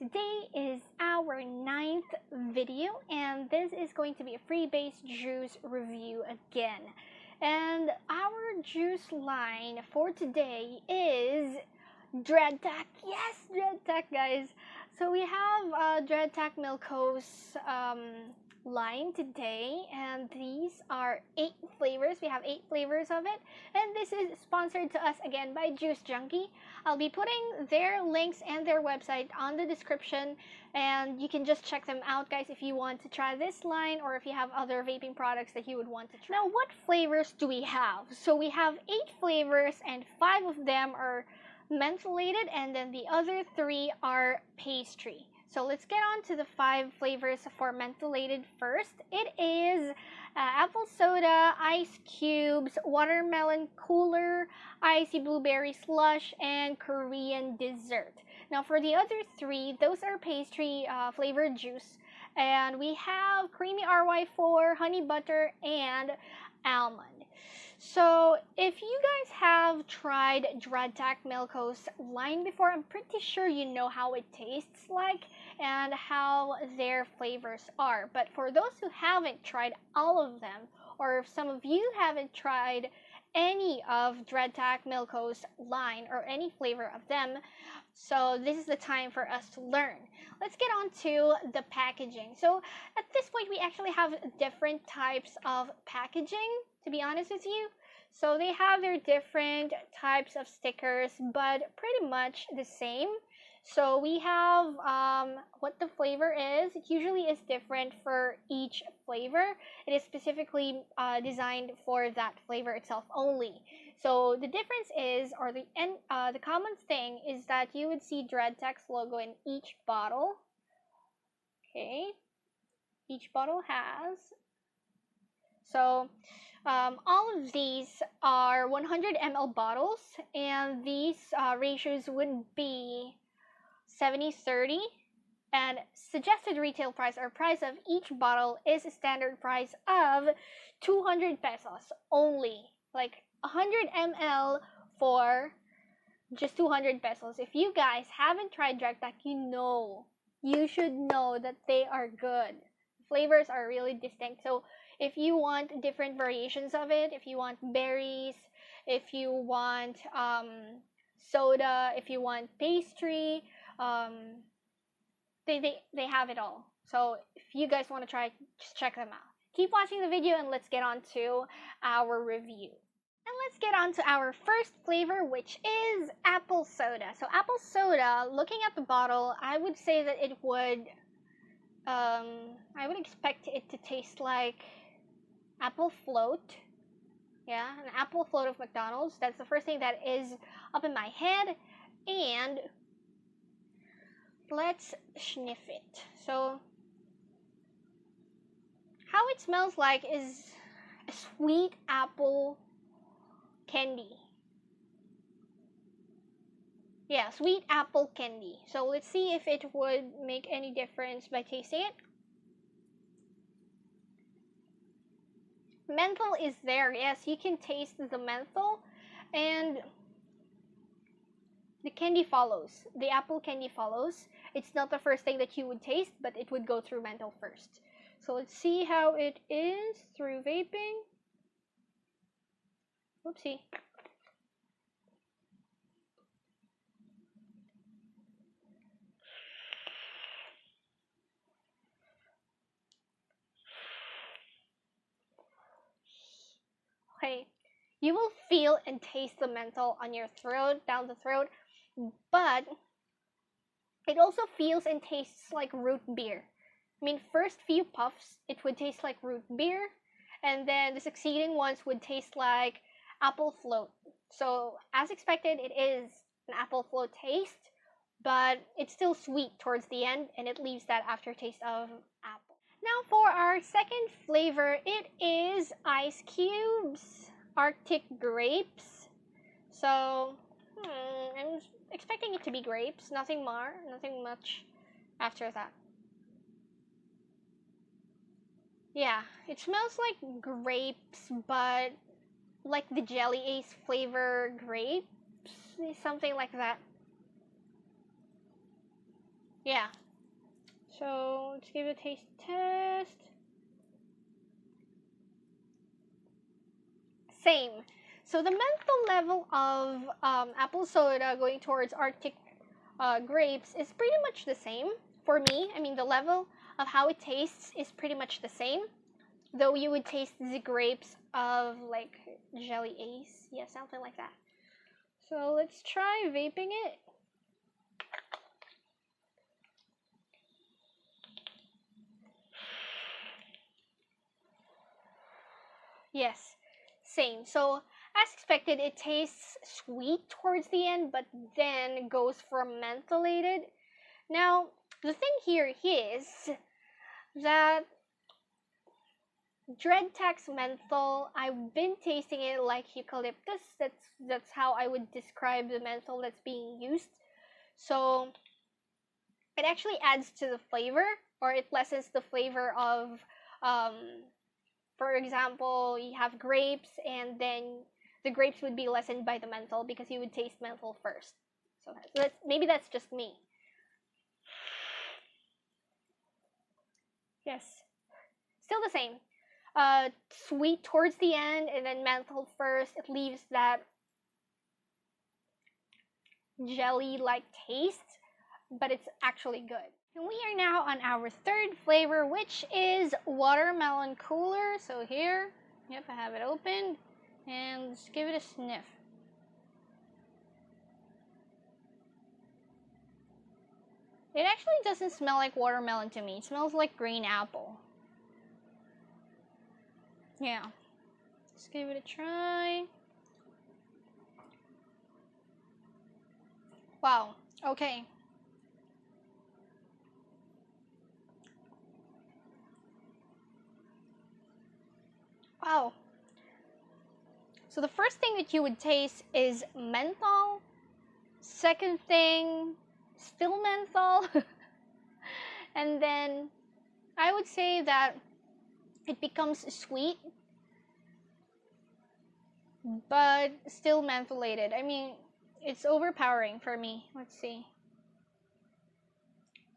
Today is our 9th video, and this is going to be a free-based juice review again. And our juice line for today is Dreadtac. Yes, Dreadtac, guys. So we have Dreadtac Milkos line today, and these are 8 flavors. We have 8 flavors of it, and this is sponsored to us again by Juice Junkie. I'll be putting their links and their website on the description, and you can just check them out, guys, if you want to try this line or if you have other vaping products that you would want to try. Now, what flavors do we have? So we have 8 flavors, and 5 of them are mentholated, and then the other 3 are pastry. So let's get on to the 5 flavors for mentholated first. It is apple soda, ice cubes, watermelon cooler, icy blueberry slush, and Korean dessert. Now for the other 3, those are pastry flavored juice. And we have creamy RY4, honey butter, and almond. So if you guys have tried Dreadtac Milkos line before, I'm pretty sure you know how it tastes like and how their flavors are. But for those who haven't tried all of them, or if some of you haven't tried any of Dreadtac Milkos line or any flavor of them, so this is the time for us to learn. Let's get on to the packaging. So at this point, we actually have different types of packaging, to be honest with you. So they have their different types of stickers, but pretty much the same. So we have what the flavor is. It usually is different for each flavor. It is specifically designed for that flavor itself only. So the difference is, or the common thing is that you would see Dreadtac's logo in each bottle. Okay, each bottle has. So all of these are 100 ml bottles, and these ratios would be 70-30, and suggested retail price or price of each bottle is a standard price of 200 pesos only. Like 100 ml for just 200 pesos. If you guys haven't tried Dreadtac, you should know that they are good. Flavors are really distinct. So if you want different variations of it, if you want berries, if you want soda, if you want pastry, they have it all. So if you guys want to try, just check them out. Keep watching the video, and let's get on to our review. And let's get on to our first flavor, which is apple soda. So apple soda, looking at the bottle, I would say that it would I would expect it to taste like apple float. Yeah, an apple float of McDonald's. That's the first thing that is up in my head. And let's sniff it. So how it smells like is a sweet apple candy. Yeah, sweet apple candy. So let's see if it would make any difference by tasting it. Menthol is there. Yes, you can taste the menthol, and the candy follows. The apple candy follows. It's not the first thing that you would taste, but it would go through menthol first. So let's see how it is through vaping. Oopsie. Okay, you will feel and taste the menthol on your throat, down the throat, but it also feels and tastes like root beer. I mean, first few puffs, it would taste like root beer, and then the succeeding ones would taste like apple float. So, as expected, it is an apple float taste, but it's still sweet towards the end, and it leaves that aftertaste of apple. Now for our second flavor, it is ice cubes, Arctic grapes. So, I'm expecting it to be grapes, nothing more, nothing much after that. Yeah, it smells like grapes, but like the Jelly Ace flavor grapes, something like that. Yeah. So let's give it a taste test. Same. So the menthol level of apple soda going towards Arctic grapes is pretty much the same for me. I mean, the level of how it tastes is pretty much the same. Though you would taste the grapes of like Jelly Ace. Yeah, something like that. So let's try vaping it. Yes, same. So as expected, it tastes sweet towards the end, but then goes from mentholated. Now, the thing here is that Dreadtac menthol, I've been tasting it like eucalyptus. That's how I would describe the menthol that's being used. So it actually adds to the flavor, or it lessens the flavor of, for example, you have grapes, and then the grapes would be lessened by the menthol because you would taste menthol first. So maybe that's just me. Yes, still the same. Sweet towards the end, and then menthol first. It leaves that jelly-like taste, but it's actually good. And we are now on our third flavor, which is watermelon cooler. So here, yep, I have it open, and let's give it a sniff. It actually doesn't smell like watermelon to me. It smells like green apple. Yeah. Let's give it a try. Wow. Okay. Wow. So the first thing that you would taste is menthol. Second thing, still menthol. And then I would say that it becomes sweet, but still mentholated. I mean, it's overpowering for me. Let's see.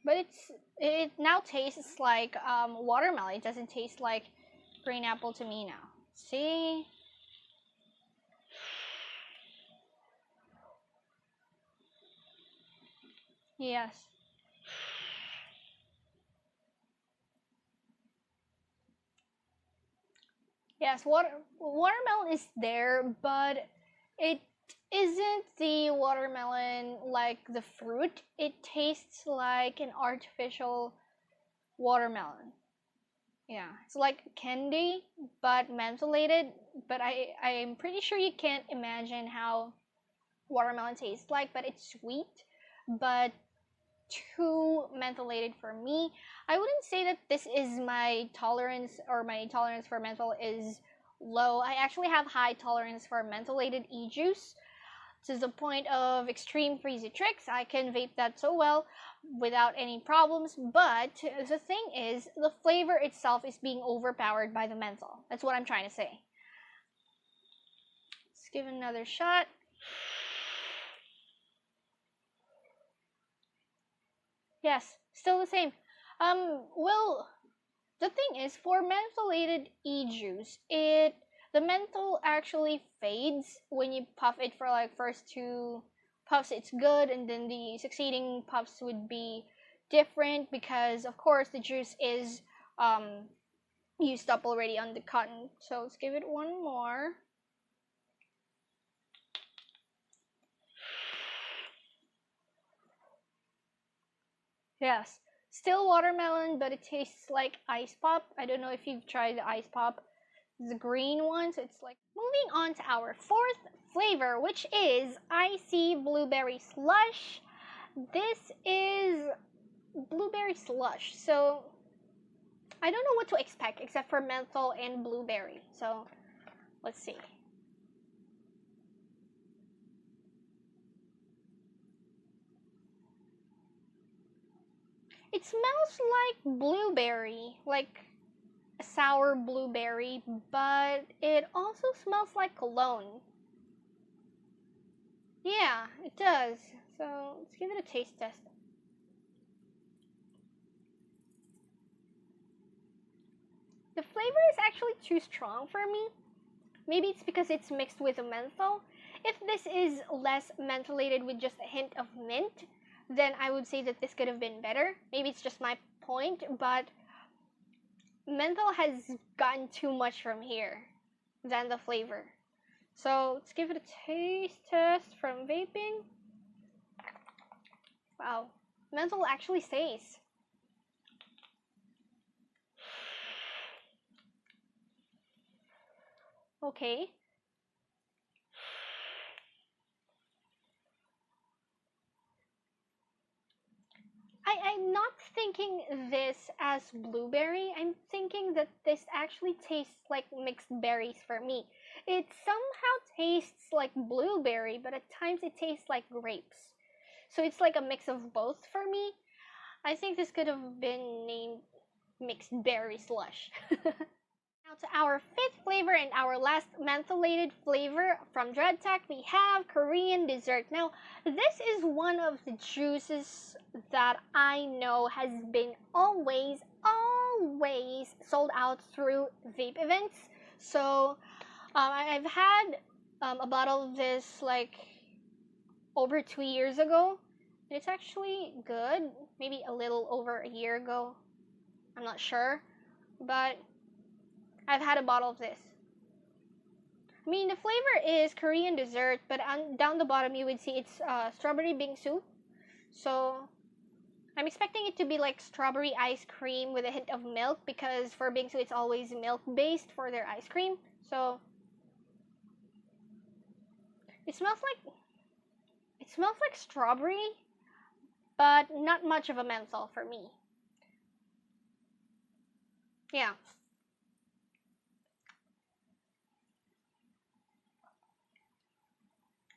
But it now tastes like watermelon. It doesn't taste like green apple to me now. See? Yes. Yes, watermelon is there, but it isn't the watermelon like the fruit. It tastes like an artificial watermelon. Yeah, it's like candy, but mentholated. But I'm pretty sure you can't imagine how watermelon tastes like, but it's sweet, but too mentholated for me. I wouldn't say that this is my tolerance, or my tolerance for menthol is low. I actually have high tolerance for mentholated e-juice to the point of extreme freezy tricks. I can vape that so well without any problems, but the thing is, the flavor itself is being overpowered by the menthol. That's what I'm trying to say. Let's give it another shot. Yes, still the same. Well, the thing is, for mentholated e-juice, the menthol actually fades when you puff it for like first two puffs. It's good, and then the succeeding puffs would be different because, of course, the juice is used up already on the cotton. So let's give it one more. Yes, still watermelon, but it tastes like ice pop. I don't know if you've tried the ice pop, the green ones. It's like, moving on to our fourth flavor, which is icy blueberry slush. This is blueberry slush, so I don't know what to expect except for menthol and blueberry. So let's see. It smells like blueberry, like a sour blueberry, but it also smells like cologne. Yeah, it does. So let's give it a taste test. The flavor is actually too strong for me. Maybe it's because it's mixed with a menthol. If this is less mentholated with just a hint of mint, then I would say that this could have been better. Maybe it's just my point, but menthol has gotten too much from here than the flavor. So let's give it a taste test from vaping. Wow, menthol actually stays. Okay. I'm not thinking this as blueberry. I'm thinking that this actually tastes like mixed berries for me. It somehow tastes like blueberry, but at times it tastes like grapes. So it's like a mix of both for me. I think this could have been named mixed berry slush. Now to our fifth flavor and our last mentholated flavor from Dreadtac, we have Korean dessert. Now, this is one of the juices that I know has been always sold out through vape events. So, I've had a bottle of this like over 2 years ago. And it's actually good. Maybe a little over a year ago. I'm not sure. But I've had a bottle of this. I mean, the flavor is Korean dessert, but down the bottom you would see it's strawberry bingsu. So I'm expecting it to be like strawberry ice cream with a hint of milk, because for bingsu it's always milk based for their ice cream. So it smells like strawberry, but not much of a menthol for me. Yeah.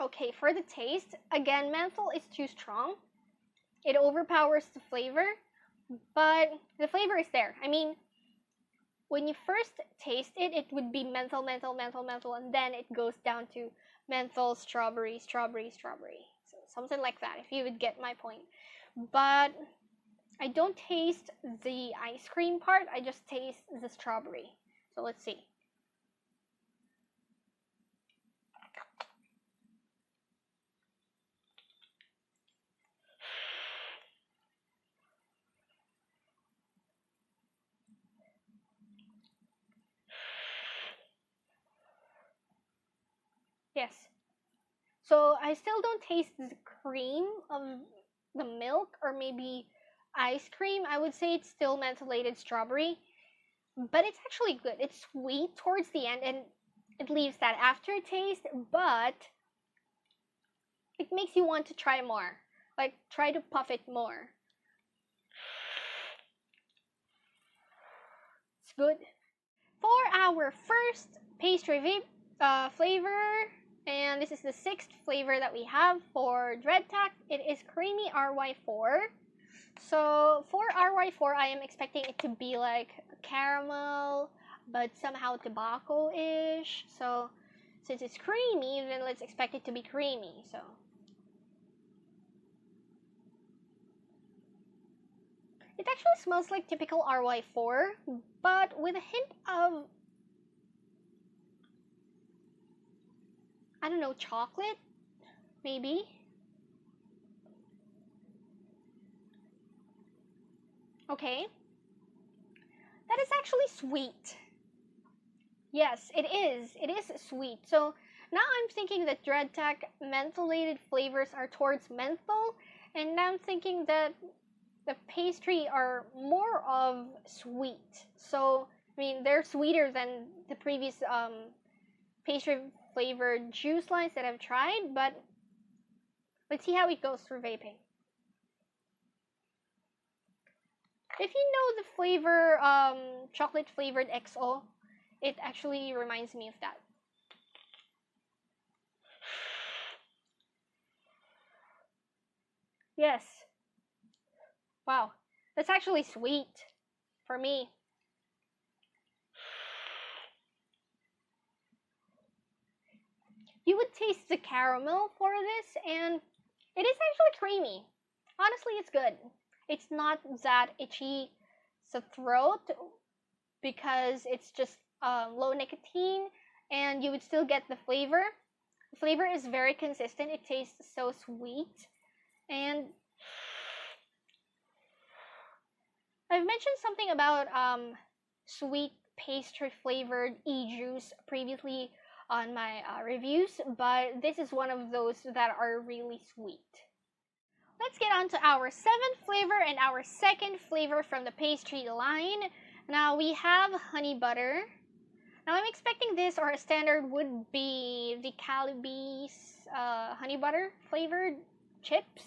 Okay, for the taste, again, menthol is too strong. It overpowers the flavor, but the flavor is there. I mean, when you first taste it, it would be menthol, menthol, menthol, menthol, and then it goes down to menthol, strawberry, strawberry, strawberry. So something like that, if you would get my point. But I don't taste the ice cream part, I just taste the strawberry. So let's see. Yes. So I still don't taste the cream of the milk, or maybe ice cream. I would say it's still mentholated strawberry, but it's actually good. It's sweet towards the end, and it leaves that aftertaste, but it makes you want to try more. Like, try to puff it more. It's good. For our first pastry vape flavor, and this is the sixth flavor that we have for Dreadtac, it is Creamy RY4. So for RY4, I am expecting it to be like caramel, but somehow tobacco-ish. So since it's creamy, then let's expect it to be creamy. So it actually smells like typical RY4, but with a hint of, I don't know, chocolate, maybe. Okay. That is actually sweet. Yes, it is. It is sweet. So now I'm thinking that Dreadtac mentholated flavors are towards menthol, and now I'm thinking that the pastry are more of sweet. So, I mean, they're sweeter than the previous pastry flavored juice lines that I've tried, but let's see how it goes through vaping. If you know the flavor, chocolate flavored XO, it actually reminds me of that. Yes. Wow, that's actually sweet for me. You would taste the caramel for this, and it is actually creamy. Honestly, it's good. It's not that itchy to throat. because it's just low nicotine, and you would still get the flavor. The flavor is very consistent. It tastes so sweet. And I've mentioned something about sweet pastry flavored e-juice previously on my reviews, but this is one of those that are really sweet. Let's get on to our 7th flavor and our 2nd flavor from the pastry line. Now we have honey butter. Now I'm expecting this, or a standard would be the Calabi's honey butter flavored chips.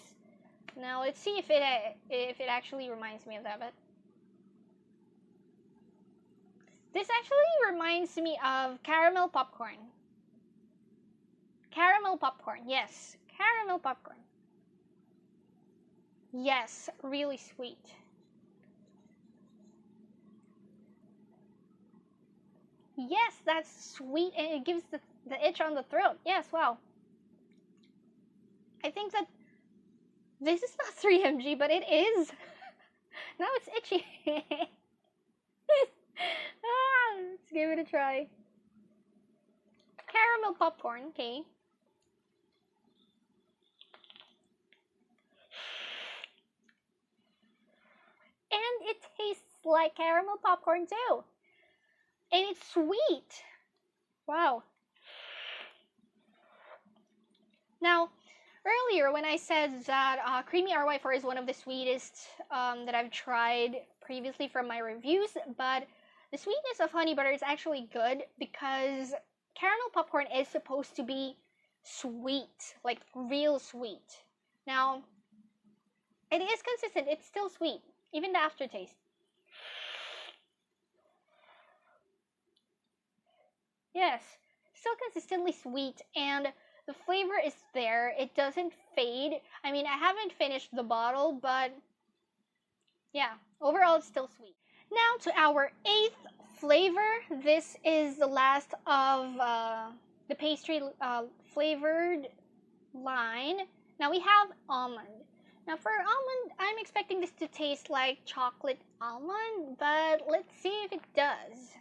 Now let's see if it actually reminds me of that. But this actually reminds me of caramel popcorn. Caramel popcorn, yes, caramel popcorn. Yes, really sweet. Yes, that's sweet, and it gives the itch on the throat. Yes, wow. I think that this is not 3mg, but it is. Now it's itchy. Let's give it a try. Caramel popcorn, okay. And it tastes like caramel popcorn too. And it's sweet. Wow. Now, earlier when I said that Creamy RY4 is one of the sweetest that I've tried previously from my reviews, but the sweetness of honey butter is actually good because caramel popcorn is supposed to be sweet, like real sweet. Now, it is consistent. It's still sweet, even the aftertaste. Yes, still consistently sweet, and the flavor is there. It doesn't fade. I mean, I haven't finished the bottle, but yeah, overall it's still sweet. Now to our 8th flavor. This is the last of the pastry flavored line. Now we have almond. Now for almond, I'm expecting this to taste like chocolate almond, but let's see if it does.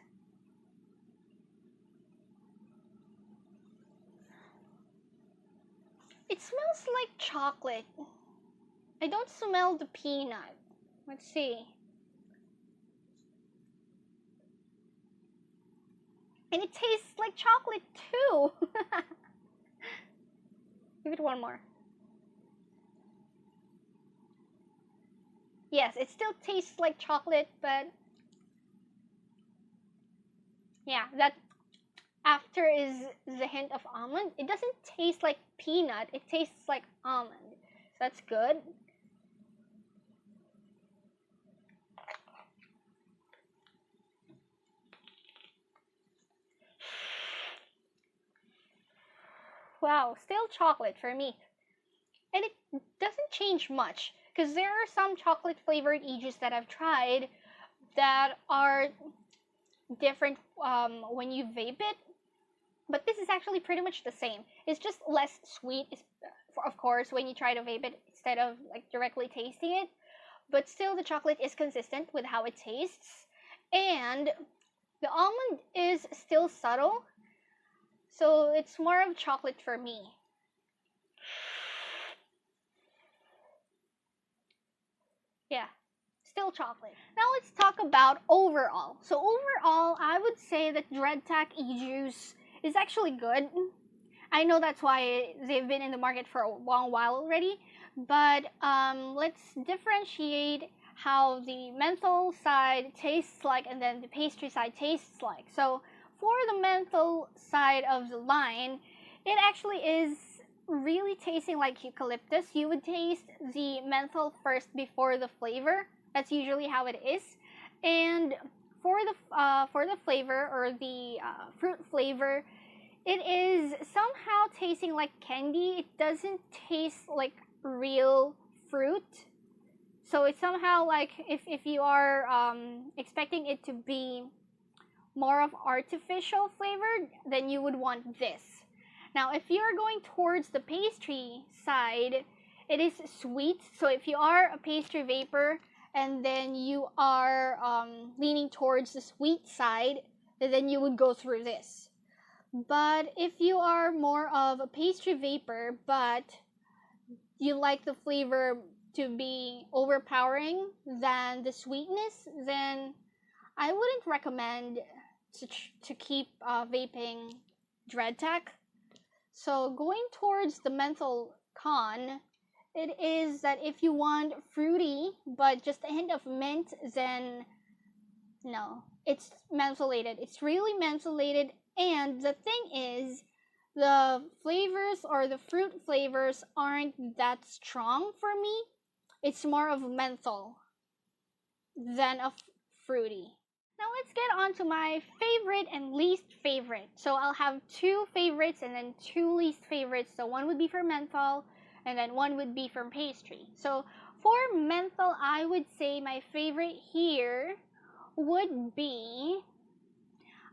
It smells like chocolate. I don't smell the peanut. Let's see. And it tastes like chocolate too. Give it one more. Yes, it still tastes like chocolate, but yeah, that after is the hint of almond. It doesn't taste like peanut, it tastes like almond. So that's good. Wow, still chocolate for me. And it doesn't change much, because there are some chocolate flavored e-juice that I've tried that are different when you vape it, but this is actually pretty much the same. It's just less sweet, of course, when you try to vape it instead of like directly tasting it, but still the chocolate is consistent with how it tastes, and the almond is still subtle, so it's more of chocolate for me. Yeah, still chocolate. Now let's talk about overall. So overall, I would say that Dreadtac Ejuice is actually good. I know that's why they've been in the market for a long while already, but let's differentiate how the menthol side tastes like and then the pastry side tastes like. So for the menthol side of the line, it actually is really tasting like eucalyptus. You would taste the menthol first before the flavor. That's usually how it is. And for the flavor, or the fruit flavor, it is somehow tasting like candy. It doesn't taste like real fruit. So it's somehow like if you are expecting it to be more of artificial flavored, then you would want this. Now, if you're going towards the pastry side, it is sweet. So if you are a pastry vapor and then you are leaning towards the sweet side, then you would go through this. But if you are more of a pastry vapor, but you like the flavor to be overpowering than the sweetness, then I wouldn't recommend to keep vaping Dreadtac. So going towards the menthol con, it is that if you want fruity but just a hint of mint, then no, it's mentholated. It's really mentholated, and the thing is, the flavors or the fruit flavors aren't that strong for me. It's more of menthol than of fruity. Now let's get on to my favorite and least favorite. So I'll have two favorites and then two least favorites. So one would be for menthol and then one would be from pastry. So for menthol, I would say my favorite here would be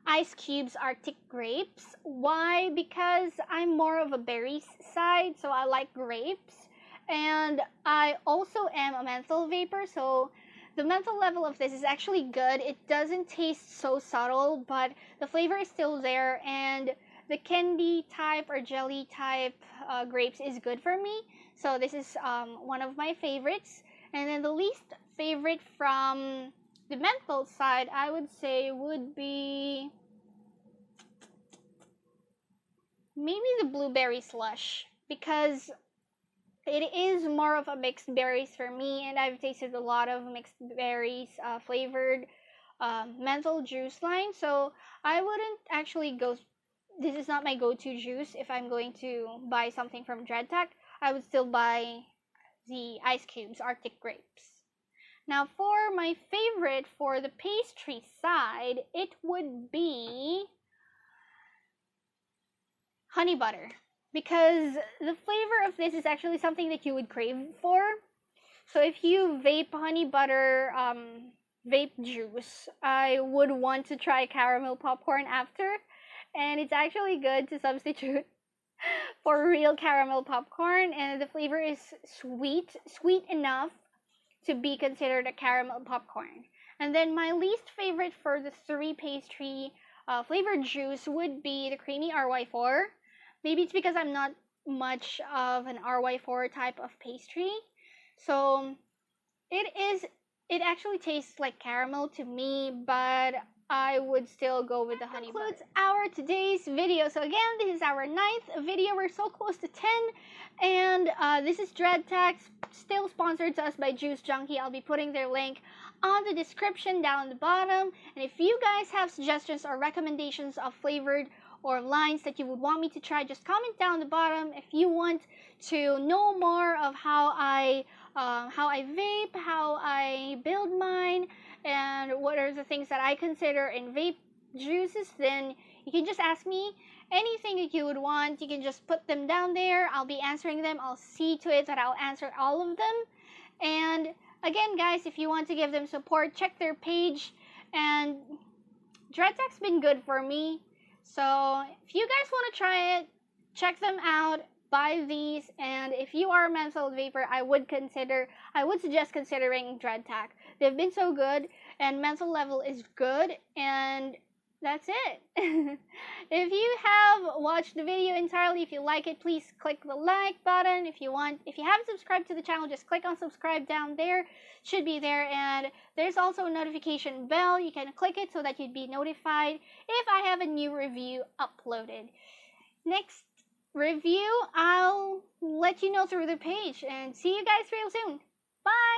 Ice Cube's Arctic Grapes. Why? Because I'm more of a berries side, so I like grapes. And I also am a menthol vapor, so the menthol level of this is actually good. It doesn't taste so subtle, but the flavor is still there, and the candy type or jelly type grapes is good for me. So this is one of my favorites. And then the least favorite from the menthol side, I would say, would be maybe the blueberry slush, because it is more of a mixed berries for me, and I've tasted a lot of mixed berries flavored menthol juice line, so I wouldn't actually go. This is not my go-to juice. If I'm going to buy something from Dreadtac, I would still buy the Ice Cube's Arctic Grapes. Now for my favorite for the pastry side, it would be honey butter, because the flavor of this is actually something that you would crave for. So if you vape honey butter vape juice, I would want to try caramel popcorn after, and it's actually good to substitute for real caramel popcorn, and the flavor is sweet enough to be considered a caramel popcorn. And then my least favorite for the three pastry flavored juice would be the creamy RY4. Maybe it's because I'm not much of an RY4 type of pastry. So it actually tastes like caramel to me, but I would still go with the honey butter. That concludes our today's video. So again, this is our 9th video. We're so close to 10. And this is Dreadtac, still sponsored to us by Juice Junkie. I'll be putting their link on the description down the bottom. And if you guys have suggestions or recommendations of flavored or lines that you would want me to try, just comment down the bottom. If you want to know more of how I vape, how I build mine, and what are the things that I consider in vape juices, then you can just ask me anything that you would want. You can just put them down there. I'll be answering them. I'll see to it that I'll answer all of them. And again, guys, if you want to give them support, check their page. And Dreadtac's been good for me. So if you guys want to try it, check them out, buy these, and if you are a menthol vapor, I would suggest considering Dreadtac. They've been so good, and menthol level is good, and that's it. If you have watched the video entirely, if you like it, please click the like button. If you haven't subscribed to the channel, just click on subscribe down there. Should be there, and there's also a notification bell. You can click it so that you'd be notified if I have a new review uploaded. Next review, I'll let you know through the page, and see you guys real soon. Bye!